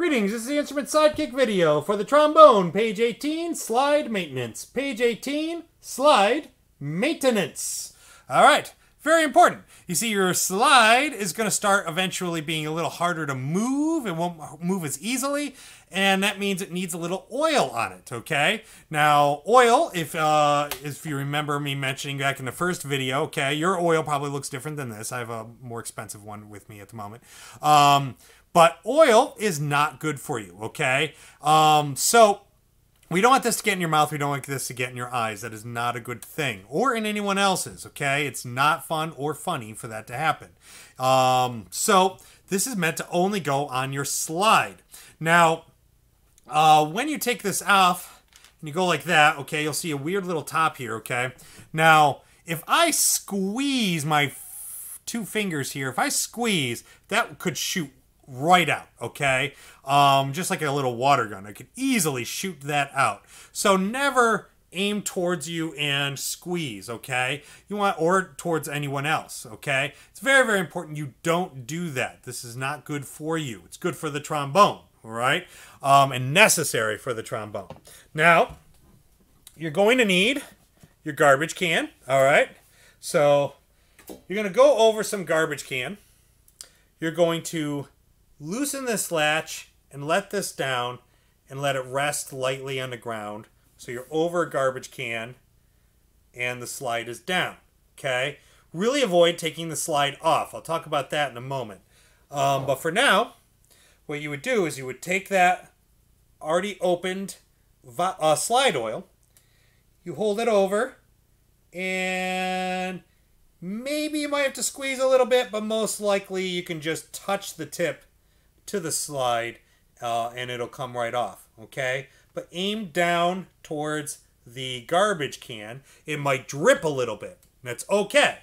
Greetings, this is the Instrument Sidekick video for the trombone, page 18, slide maintenance. Page 18, slide maintenance. All right, very important. You see, your slide is going to start eventually being a little harder to move. It won't move as easily, and that means it needs a little oil on it, okay? Now, oil, if you remember me mentioning back in the first video, okay, your oil probably looks different than this. I have a more expensive one with me at the moment. But oil is not good for you, okay? So we don't want this to get in your mouth. We don't want this to get in your eyes. That is not a good thing. Or in anyone else's, okay? It's not fun or funny for that to happen. So this is meant to only go on your slide. Now, when you take this off and you go like that, okay, you'll see a weird little top here, okay? Now, if I squeeze my two fingers here, if I squeeze, that could shoot right out, okay? Just like a little water gun. I could easily shoot that out. So never aim towards you and squeeze, okay? You want, or towards anyone else, okay? It's very, very important you don't do that. This is not good for you. It's good for the trombone, all right? And necessary for the trombone. Now, you're going to need your garbage can, all right? So you're going to go over some garbage can. You're going to loosen this latch and let this down and let it rest lightly on the ground. So you're over a garbage can and the slide is down, okay? Really avoid taking the slide off. I'll talk about that in a moment. But for now, what you would do is you would take that already opened slide oil, you hold it over, and maybe you might have to squeeze a little bit, but most likely you can just touch the tip to the slide and it'll come right off, okay? But aim down towards the garbage can. It might drip a little bit. That's okay.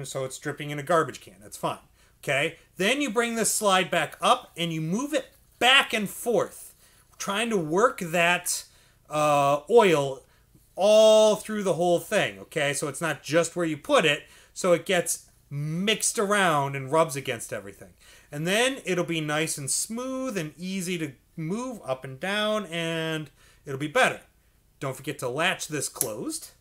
So it's dripping in a garbage can. That's fine, okay? Then you bring the slide back up and you move it back and forth, trying to work that oil all through the whole thing, okay? So it's not just where you put it, so it gets mixed around and rubs against everything. And then it'll be nice and smooth and easy to move up and down, and it'll be better. Don't forget to latch this closed,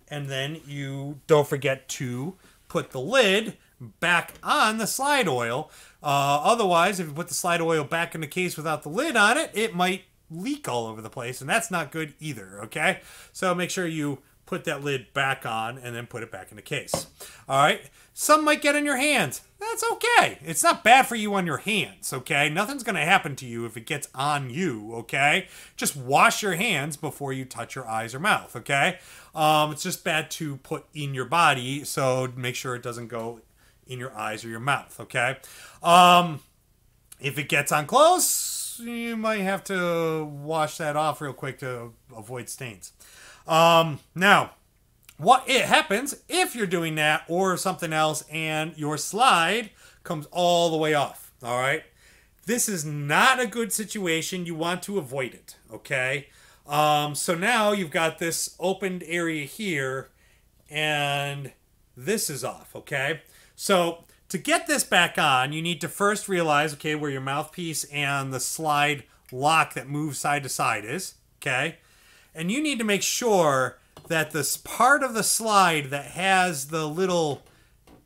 and then you don't forget to put the lid back on the slide oil. Otherwise, if you put the slide oil back in the case without the lid on it, it might leak all over the place, and that's not good either, okay? So make sure you put that lid back on and then put it back in the case. All right? Some might get in your hands. That's okay. It's not bad for you on your hands, okay? Nothing's going to happen to you if it gets on you, okay? Just wash your hands before you touch your eyes or mouth, okay? It's just bad to put in your body, so make sure it doesn't go in your eyes or your mouth, okay? If it gets on clothes, you might have to wash that off real quick to avoid stains. Now, what it happens if you're doing that or something else and your slide comes all the way off, all right? This is not a good situation. You want to avoid it, okay? So now you've got this opened area here and this is off, okay? So to get this back on, you need to first realize, okay, where your mouthpiece and the slide lock that moves side to side is, okay? And you need to make sure that this part of the slide that has the little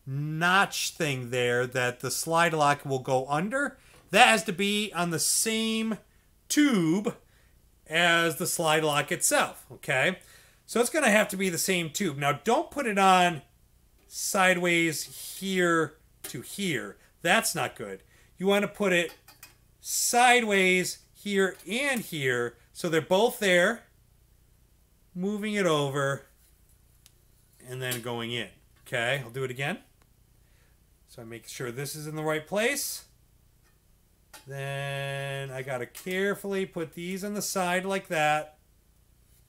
notch thing there that the slide lock will go under, that has to be on the same tube as the slide lock itself, okay? So it's going to have to be the same tube. Now, don't put it on sideways here to here. That's not good. You want to put it sideways here and here so they're both there, moving it over, and then going in. Okay, I'll do it again. So I make sure this is in the right place. Then I gotta carefully put these on the side like that,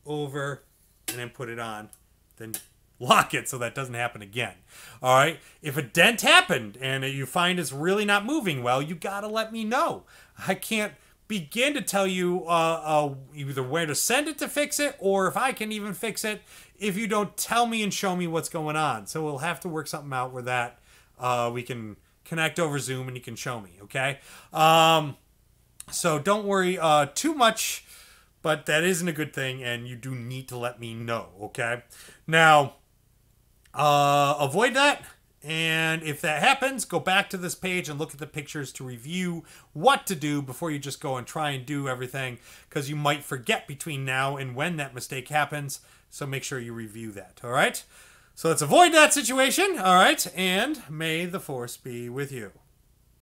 over, and then put it on. Then lock it so that doesn't happen again. All right, if a dent happened and you find it's really not moving well, you gotta let me know. I can't begin to tell you either where to send it to fix it or if I can even fix it if you don't tell me and show me what's going on. So we'll have to work something out where that we can connect over Zoom and you can show me, okay? So don't worry too much, but that isn't a good thing, and you do need to let me know, okay? Now, avoid that. And if that happens, go back to this page and look at the pictures to review what to do before you just go and try and do everything, because you might forget between now and when that mistake happens. So make sure you review that, all right? So let's avoid that situation, all right? And may the force be with you.